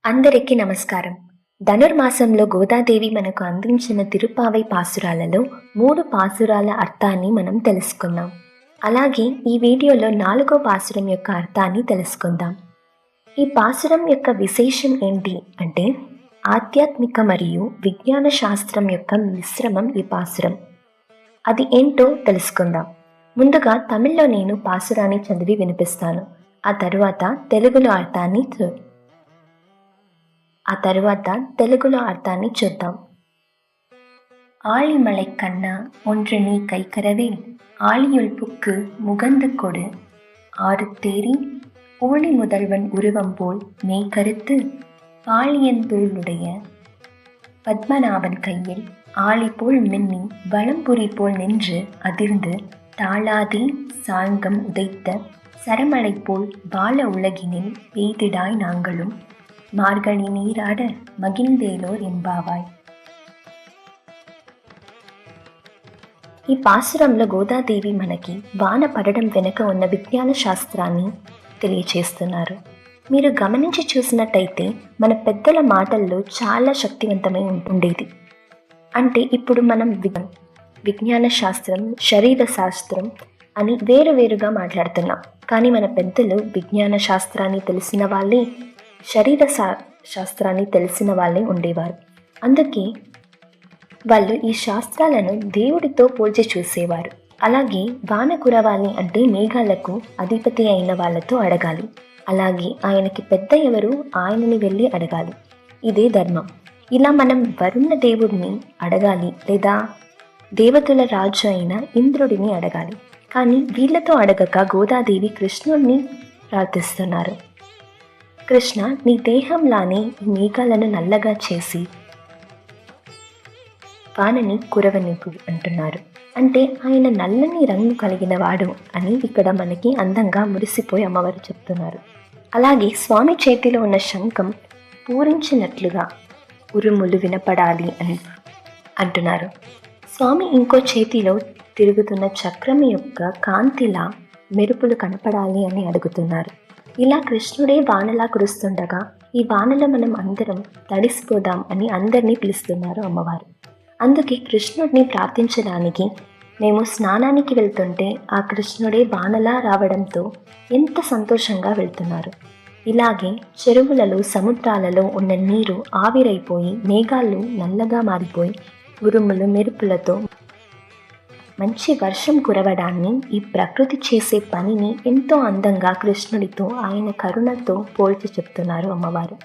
అందరికీ నమస్కారం. ధనుర్మాసంలో గోదాదేవి మనకు అందించిన తిరుప్పావై పాసురాలలో 3 పాసురాల అర్థాన్ని మనం తెలుసుకుందాం. అలాగే ఈ వీడియోలో 4వ పాసురం యొక్క అర్థాన్ని తెలుసుకుందాం. ఈ పాసురం యొక్క విశేషం ఏంటి అంటే ఆధ్యాత్మిక మరియు విజ్ఞాన శాస్త్రం యొక్క మిశ్రమం ఈ పాసురం. అది ఏంటో తెలుసుకుందాం. ముందుగా తమిళ్లో నేను పాసురాన్ని చదివి వినిపిస్తాను. ఆ తరువాత తెలుగులో అర్థాన్ని చూద్దాం. ஆழிமலை கண்ணா ஒன்று நீ கைக்கரவேல் ஆழியுள் புக்கு முகந்து கொடு ஆறு தேரி ஊழி முதல்வன் உருவம் போல் மெய் கருத்து பாழியந்தோளுடைய பத்மநாபன் கையில் ஆழி போல் மின்னி வளம்புரி போல் நின்று அதிர்ந்து தாளாதி சாங்கம் உதைத்த சரமலை போல் பால உலகினில் பெய்திடாய் நாங்களும் మార్గళి నీరాడ మగిల్దేలో ఎంబావాయ్. ఈ పాసురంలో గోదాదేవి మనకి వాన పడడం వెనుక ఉన్న విజ్ఞాన శాస్త్రాన్ని తెలియచేస్తున్నారు. మీరు గమనించి చూసినట్టయితే మన పెద్దల మాటల్లో చాలా శక్తివంతమై ఉండేది. అంటే ఇప్పుడు మనం విజ్ఞాన శాస్త్రం, శరీర శాస్త్రం అని వేరువేరుగా మాట్లాడుతున్నాం. కానీ మన పెద్దలు విజ్ఞాన శాస్త్రాన్ని తెలిసిన వాళ్ళే, శరీర శాస్త్రాన్ని తెలిసిన వాళ్ళే ఉండేవారు. అందుకే వాళ్ళు ఈ శాస్త్రాలను దేవుడితో పోల్చి చూసేవారు. అలాగే వాన కురవాలి అంటే మేఘాలకు అధిపతి అయిన వాళ్ళతో అడగాలి. అలాగే ఆయనకి పెద్ద ఎవరు ఆయనని వెళ్ళి అడగాలి. ఇదే ధర్మం. ఇలా మనం వరుణ దేవుడిని అడగాలి, లేదా దేవతల రాజు అయిన ఇంద్రుడిని అడగాలి. కానీ వీళ్ళతో అడగక గోదాదేవి కృష్ణుడిని ప్రార్థిస్తున్నారు. కృష్ణ, నీ దేహంలానే ఈ మేఘాలను నల్లగా చేసి వానని కురవనివ్వు అంటున్నారు. అంటే ఆయన నల్లని రంగు కలిగిన వాడు అని ఇక్కడ మనకి అందంగా మురిసిపోయి అమ్మవారు చెప్తున్నారు. అలాగే స్వామి చేతిలో ఉన్న శంఖం పూరించినట్లుగా ఉరుములు వినపడాలి అని అంటున్నారు. స్వామి ఇంకో చేతిలో తిరుగుతున్న చక్రం యొక్క కాంతిలా మెరుపులు కనపడాలి అని అడుగుతున్నారు. ఇలా కృష్ణుడే వానలా కురుస్తుండగా ఈ వానలో మనం అందరం తడిసిపోదాం అని అందరినీ పిలుస్తున్నారు అమ్మవారు. అందుకే కృష్ణుడిని ప్రార్థించడానికి మేము స్నానానికి వెళ్తుంటే ఆ కృష్ణుడే వానలా రావడంతో ఎంత సంతోషంగా వెళ్తున్నారు. ఇలాగే చెరువులలో, సముద్రాలలో ఉన్న నీరు ఆవిరైపోయి మేఘాలు నల్లగా మారిపోయి ఉరుములు మెరుపులతో మంచి వర్షం కురవడాన్ని, ఈ ప్రకృతి చేసే పనిని ఎంతో అందంగా కృష్ణుడితో, ఆయన కరుణతో పోల్చి చెప్తున్నారు అమ్మవారు.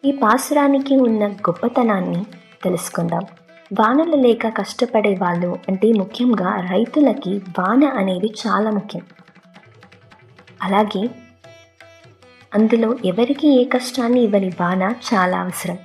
ఈ పాసురానికి ఉన్న గొప్పతనాన్ని తెలుసుకుందాం. వానలు లేక కష్టపడే వాళ్ళు, అంటే ముఖ్యంగా రైతులకి వాన అనేది చాలా ముఖ్యం. అలాగే అందులో ఎవరికి ఏ కష్టాన్ని ఇవ్వని వాన చాలా అవసరం.